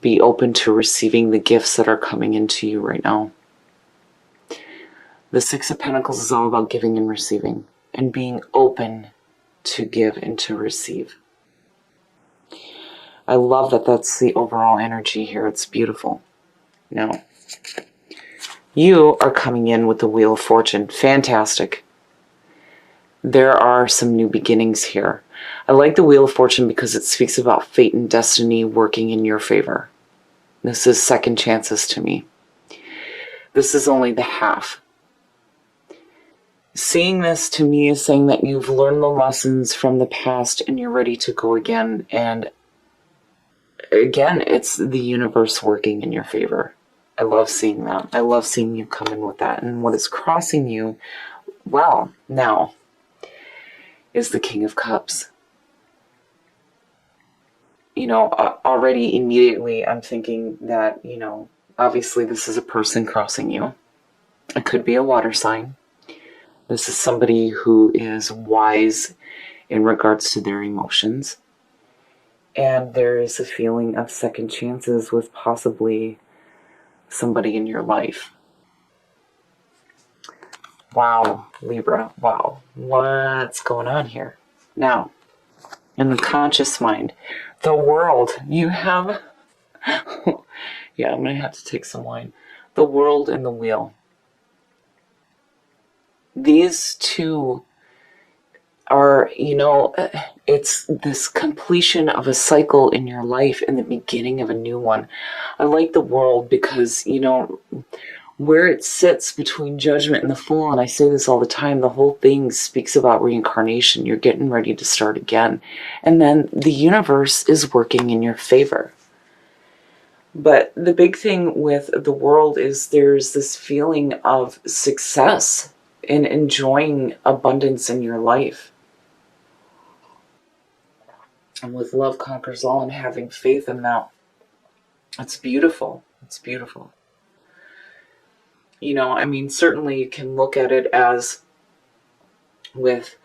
Be open to receiving the gifts that are coming into you right now. The Six of Pentacles is all about giving and receiving, and being open to give and to receive. I love that that's the overall energy here. It's beautiful. Now, you are coming in with the Wheel of Fortune. Fantastic. There are some new beginnings here. I like the Wheel of Fortune because it speaks about fate and destiny working in your favor. This is second chances to me. This is only the half. Seeing this to me is saying that you've learned the lessons from the past and you're ready to go again. And again, it's the universe working in your favor. I love seeing that. I love seeing you come in with that. And what is crossing you, well, now, is the King of Cups. You know, already immediately I'm thinking that, you know, obviously this is a person crossing you. It could be a water sign. This is somebody who is wise in regards to their emotions. And there is a feeling of second chances with possibly somebody in your life. Wow, Libra, wow. What's going on here? Now, in the conscious mind, the world, you have... yeah, I'm going to have to take some wine. The world and the wheel. These two are, you know, it's this completion of a cycle in your life and the beginning of a new one. I like the world because, you know, where it sits between Judgment and the Fool, and I say this all the time, the whole thing speaks about reincarnation. You're getting ready to start again. And then the universe is working in your favor. But the big thing with the world is there's this feeling of success and enjoying abundance in your life. And with love conquers all and having faith in that, it's beautiful. It's beautiful. You know, I mean, certainly you can look at it as with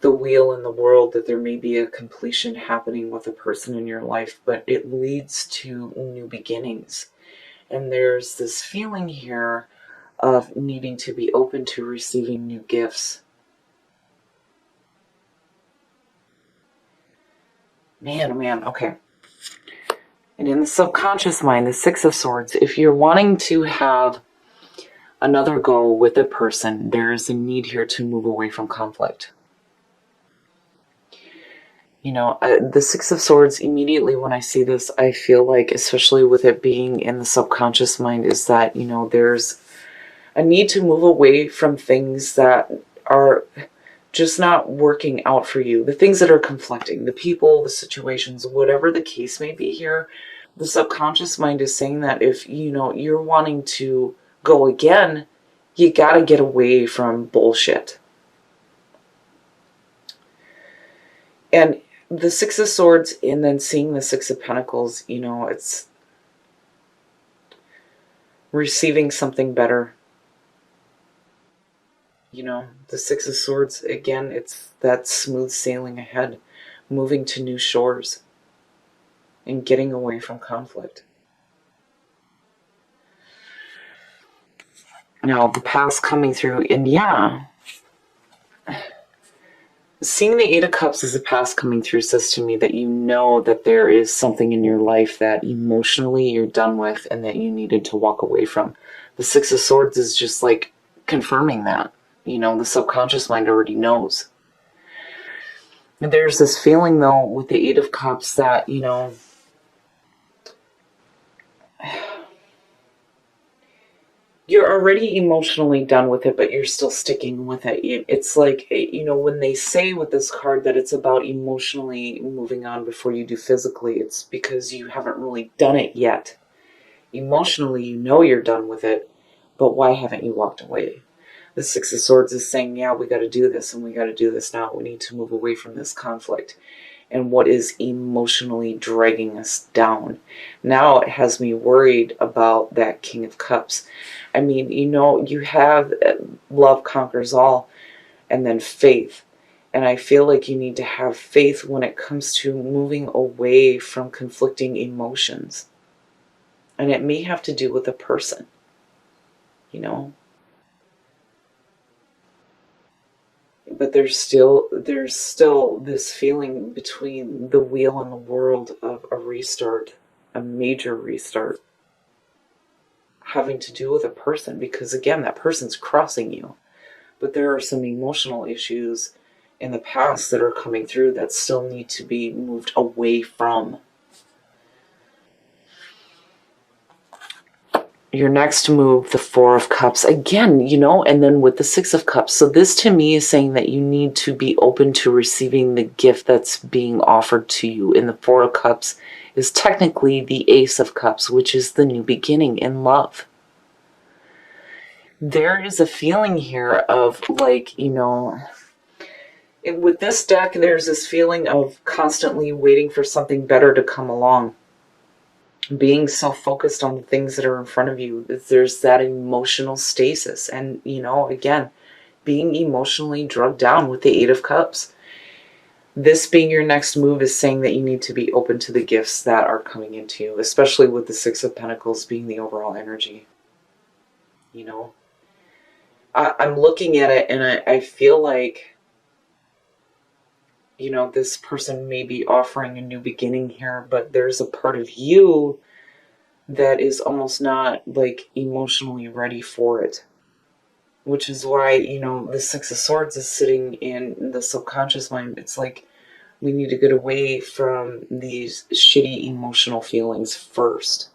the wheel in the world that there may be a completion happening with a person in your life, but it leads to new beginnings. And there's this feeling here of needing to be open to receiving new gifts. Man, oh man, okay. And in the subconscious mind, the Six of Swords, if you're wanting to have another go with a person, there is a need here to move away from conflict. You know, the Six of Swords, immediately when I see this, I feel like, especially with it being in the subconscious mind, is that, you know, there's a need to move away from things that are just not working out for you. The things that are conflicting, the people, the situations, whatever the case may be here, the subconscious mind is saying that if, you know, you're wanting to go again, you got to get away from bullshit. And the Six of Swords and then seeing the Six of Pentacles, you know, it's receiving something better. You know, the Six of Swords, again, it's that smooth sailing ahead, moving to new shores and getting away from conflict. Now, the past coming through, and yeah, seeing the Eight of Cups as a past coming through says to me that you know that there is something in your life that emotionally you're done with and that you needed to walk away from. The Six of Swords is just like confirming that. You know, the subconscious mind already knows. And there's this feeling, though, with the Eight of Cups that, you know, you're already emotionally done with it, but you're still sticking with it. It's like, you know, when they say with this card that it's about emotionally moving on before you do physically, it's because you haven't really done it yet. Emotionally, you know you're done with it, but why haven't you walked away? The Six of Swords is saying, yeah, we got to do this, and we got to do this now. We need to move away from this conflict and what is emotionally dragging us down. Now it has me worried about that King of Cups. I mean, you know, you have love conquers all and then faith. And I feel like you need to have faith when it comes to moving away from conflicting emotions. And it may have to do with a person, you know. But there's still this feeling between the wheel and the world of a restart, a major restart, having to do with a person, because again, that person's crossing you. But there are some emotional issues in the past that are coming through that still need to be moved away from. Your next move, the Four of Cups, again, and then with the Six of Cups. So this to me is saying that you need to be open to receiving the gift that's being offered to you. And the Four of Cups is technically the Ace of Cups, which is the new beginning in love. There is a feeling here of with this deck, there's this feeling of constantly waiting for something better to come along. Being so focused on the things that are in front of you, there's that emotional stasis. And, again, being emotionally drugged down with the Eight of Cups. This being your next move is saying that you need to be open to the gifts that are coming into you, especially with the Six of Pentacles being the overall energy. I'm looking at it and I feel like, this person may be offering a new beginning here, but there's a part of you that is almost not emotionally ready for it. Which is why, the Six of Swords is sitting in the subconscious mind. It's like we need to get away from these shitty emotional feelings first.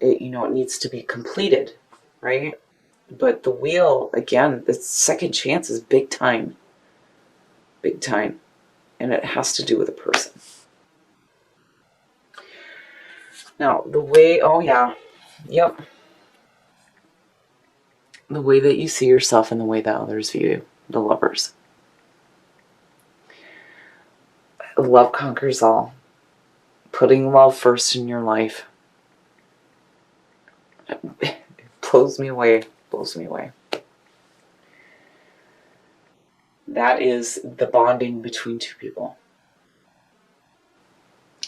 It needs to be completed, right? But the wheel, again, the second chance is big time. Big time. And it has to do with a person. Now, the way, oh yeah, yep. The way that you see yourself and the way that others view you, the Lovers. Love conquers all. Putting love first in your life. It blows me away. Blows me away. That is the bonding between two people.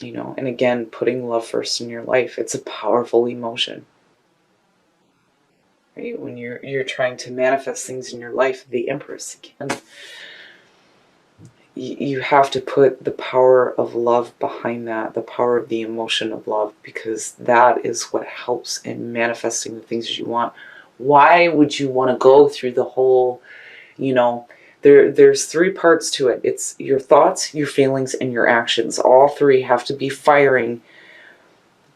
And again, putting love first in your life, it's a powerful emotion. Right? When you're trying to manifest things in your life, the Empress, again, you have to put the power of love behind that, the power of the emotion of love, because that is what helps in manifesting the things that you want. Why would you want to go through the whole, there's three parts to it. It's your thoughts, your feelings, and your actions. All three have to be firing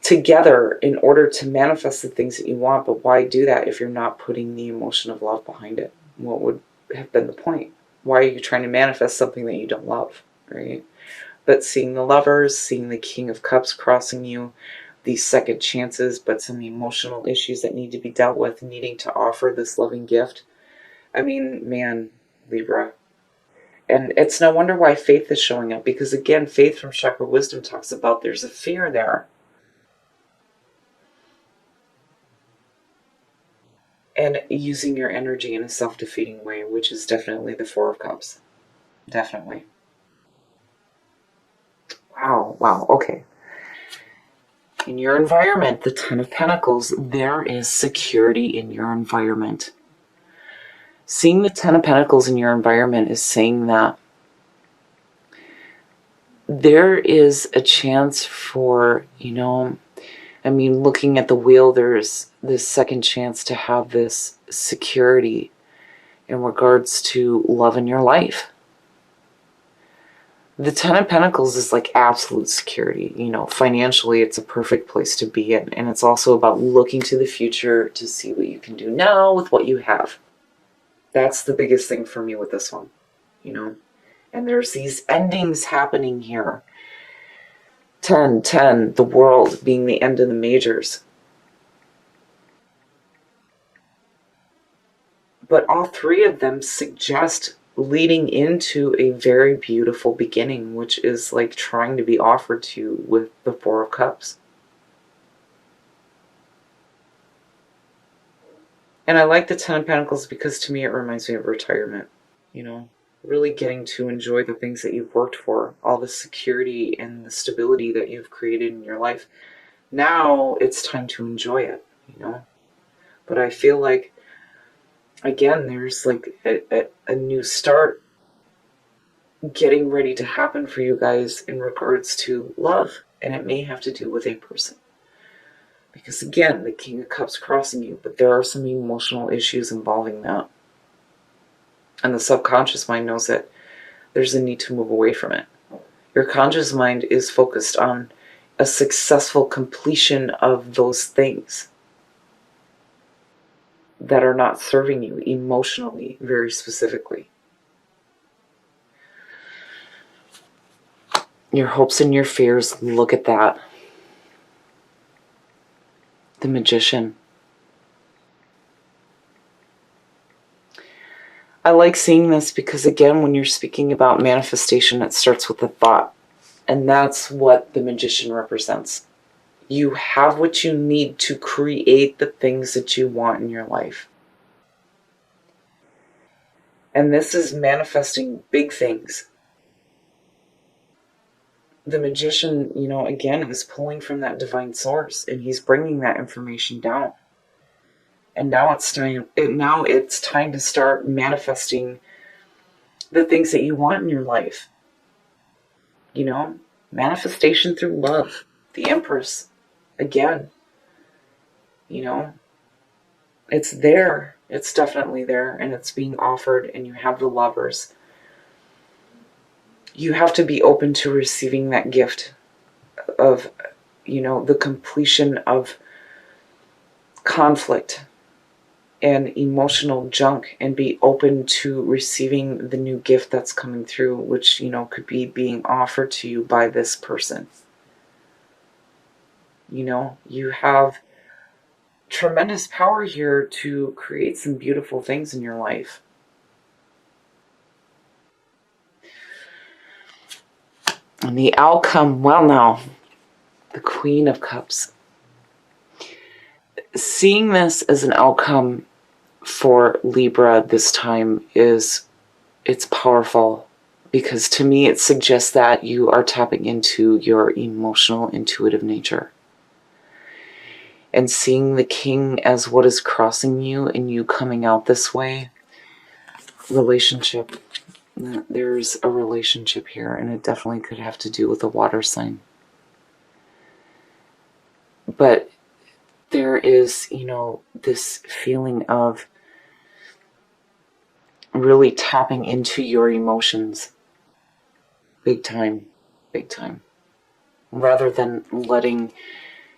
together in order to manifest the things that you want. But why do that if you're not putting the emotion of love behind it? What would have been the point? Why are you trying to manifest something that you don't love, right? But seeing the Lovers, seeing the King of Cups crossing you, these second chances, but some emotional issues that need to be dealt with, needing to offer this loving gift. I mean, man, Libra. And it's no wonder why faith is showing up, because again, faith from Chakra Wisdom talks about there's a fear there. And using your energy in a self-defeating way, which is definitely the Four of Cups. Definitely. Wow, okay. In your environment, the Ten of Pentacles, there is security in your environment. Seeing the Ten of Pentacles in your environment is saying that there is a chance for, looking at the wheel, there's this second chance to have this security in regards to love in your life. The Ten of Pentacles is like absolute security. Financially, it's a perfect place to be in. And it's also about looking to the future to see what you can do now with what you have. That's the biggest thing for me with this one, And there's these endings happening here. 10, 10, the World being the end of the majors. But all three of them suggest leading into a very beautiful beginning, which is like trying to be offered to you with the Four of Cups. And I like the Ten of Pentacles because to me it reminds me of retirement, really getting to enjoy the things that you've worked for, all the security and the stability that you've created in your life. Now it's time to enjoy it, But I feel like, again, there's like a new start getting ready to happen for you guys in regards to love. And it may have to do with a person. Because again, the King of Cups crossing you, but there are some emotional issues involving that. And the subconscious mind knows that there's a need to move away from it. Your conscious mind is focused on a successful completion of those things that are not serving you emotionally, very specifically. Your hopes and your fears, look at that. The Magician. I like seeing this because, again, when you're speaking about manifestation, it starts with a thought. And that's what the Magician represents. You have what you need to create the things that you want in your life. And this is manifesting big things. The Magician, again, is pulling from that divine source, and he's bringing that information down. And now it's time to start manifesting the things that you want in your life. Manifestation through love. The Empress. Again. It's there. It's definitely there, and it's being offered, and you have the Lovers. You have to be open to receiving that gift of, the completion of conflict and emotional junk, and be open to receiving the new gift that's coming through, which, could be being offered to you by this person. You have tremendous power here to create some beautiful things in your life. And the outcome, well, now, the Queen of Cups. Seeing this as an outcome for Libra this time it's powerful, because to me it suggests that you are tapping into your emotional, intuitive nature. And seeing the King as what is crossing you and you coming out this way, relationship. There's a relationship here, and it definitely could have to do with a water sign. But there is, this feeling of really tapping into your emotions. Big time. Big time. Rather than letting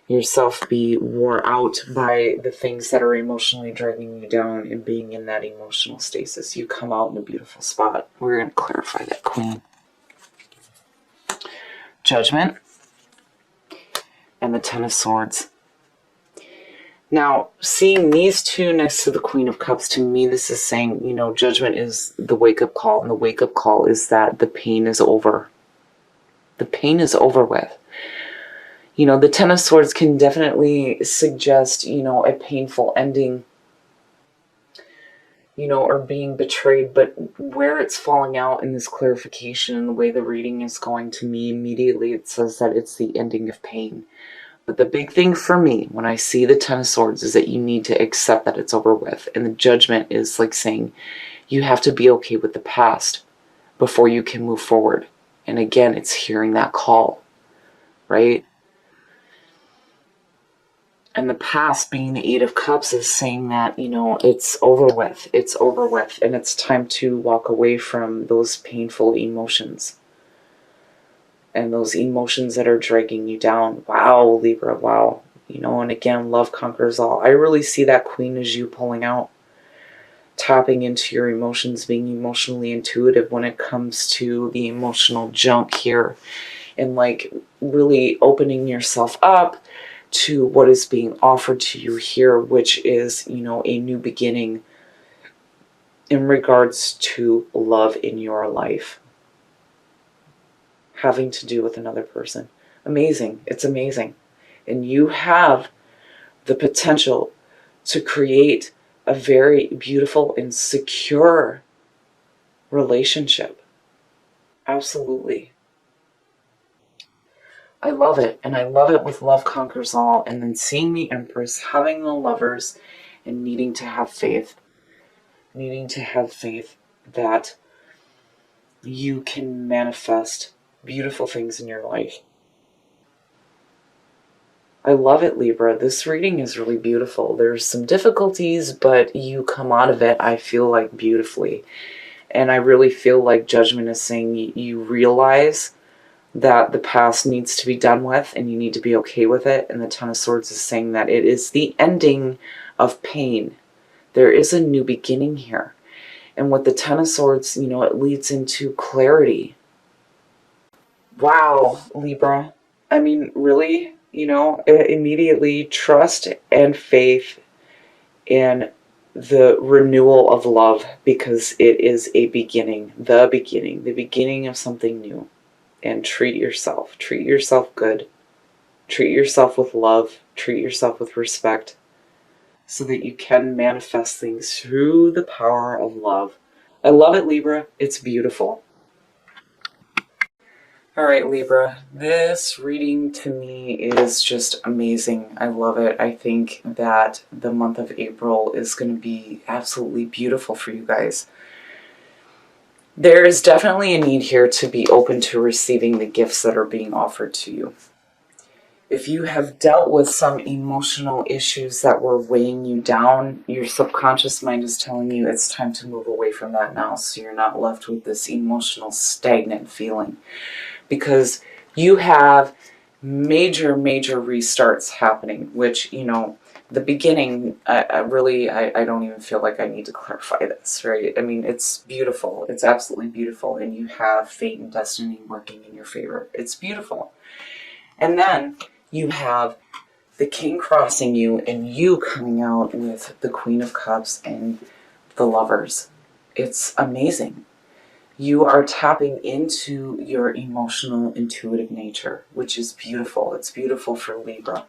yourself be wore out by the things that are emotionally dragging you down and being in that emotional stasis. You come out in a beautiful spot. We're going to clarify that, Queen. Judgment. And the Ten of Swords. Now, seeing these two next to the Queen of Cups, to me, this is saying, Judgment is the wake-up call, and the wake-up call is that the pain is over. The pain is over with. The Ten of Swords can definitely suggest, a painful ending, or being betrayed, but where it's falling out in this clarification and the way the reading is going, to me, immediately it says that it's the ending of pain. But the big thing for me when I see the Ten of Swords is that you need to accept that it's over with. And the Judgment is like saying you have to be okay with the past before you can move forward. And again, it's hearing that call, right? And the past, being the Eight of Cups, is saying that, it's over with. It's over with. And it's time to walk away from those painful emotions. And those emotions that are dragging you down. Wow, Libra, wow. And again, love conquers all. I really see that Queen as you pulling out. Tapping into your emotions, being emotionally intuitive when it comes to the emotional junk here. And like really opening yourself up to what is being offered to you here, which is, a new beginning in regards to love in your life. Having to do with another person. Amazing. It's amazing. And you have the potential to create a very beautiful and secure relationship. Absolutely. I love it. And I love it with love conquers all. And then seeing the Empress, having the Lovers, and needing to have faith. Needing to have faith that you can manifest beautiful things in your life. I love it, Libra. This reading is really beautiful. There's some difficulties, but you come out of it, I feel like, beautifully. And I really feel like Judgment is saying you realize that the past needs to be done with and you need to be okay with it. And the Ten of Swords is saying that it is the ending of pain. There is a new beginning here. And with the Ten of Swords, it leads into clarity. Wow, Libra. I mean, really, immediately trust and faith in the renewal of love, because it is a beginning, the beginning of something new. And treat yourself good, treat yourself with love, treat yourself with respect, so that you can manifest things through the power of love. I love it, Libra. It's beautiful. All right, Libra, this reading to me is just amazing. I love it. I think that the month of April is going to be absolutely beautiful for you guys. There is definitely a need here to be open to receiving the gifts that are being offered to you. If you have dealt with some emotional issues that were weighing you down, your subconscious mind is telling you it's time to move away from that now, so you're not left with this emotional stagnant feeling. Because you have major restarts happening, which, the beginning, I don't even feel like I need to clarify this, right? I mean, it's beautiful. It's absolutely beautiful. And you have fate and destiny working in your favor. It's beautiful. And then you have the King crossing you and you coming out with the Queen of Cups and the Lovers. It's amazing. You are tapping into your emotional, intuitive nature, which is beautiful. It's beautiful for Libra.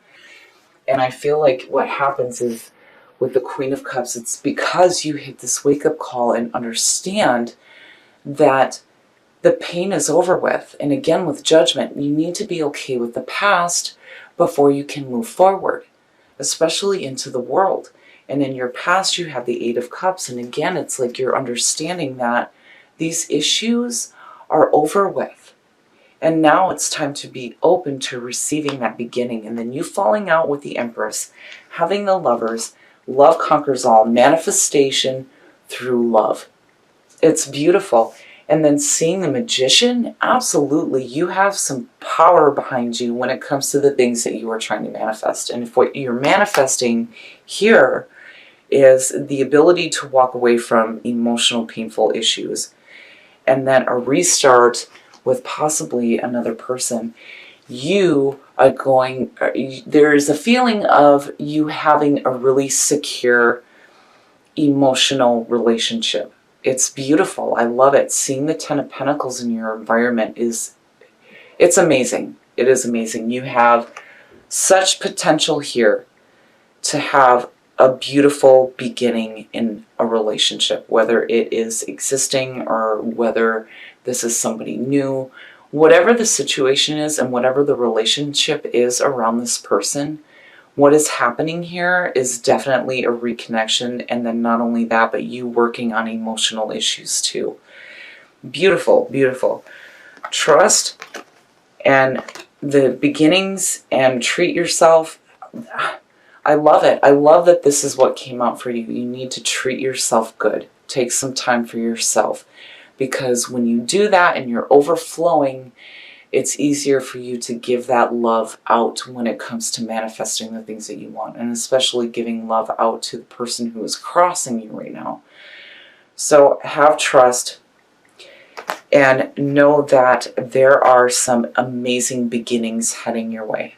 And I feel like what happens is with the Queen of Cups, it's because you hit this wake-up call and understand that the pain is over with. And again, with Judgment, you need to be okay with the past before you can move forward, especially into the world. And in your past, you have the Eight of Cups. And again, it's like you're understanding that these issues are over with. And now it's time to be open to receiving that beginning. And then you falling out with the Empress, having the Lovers, love conquers all, manifestation through love. It's beautiful. And then seeing the Magician, absolutely, you have some power behind you when it comes to the things that you are trying to manifest. And if what you're manifesting here is the ability to walk away from emotional, painful issues, and then a restart with possibly another person, you are going, there's a feeling of you having a really secure emotional relationship. It's beautiful. I love it. Seeing the Ten of Pentacles in your environment it's amazing. It is amazing. You have such potential here to have a beautiful beginning in a relationship, whether it is existing or whether this is somebody new. Whatever the situation is and whatever the relationship is around this person, what is happening here is definitely a reconnection, and then not only that, but you working on emotional issues too. Beautiful, beautiful. Trust and the beginnings and treat yourself. I love it. I love that this is what came out for you. You need to treat yourself good. Take some time for yourself. Because when you do that and you're overflowing, it's easier for you to give that love out when it comes to manifesting the things that you want. And especially giving love out to the person who is crossing you right now. So have trust and know that there are some amazing beginnings heading your way.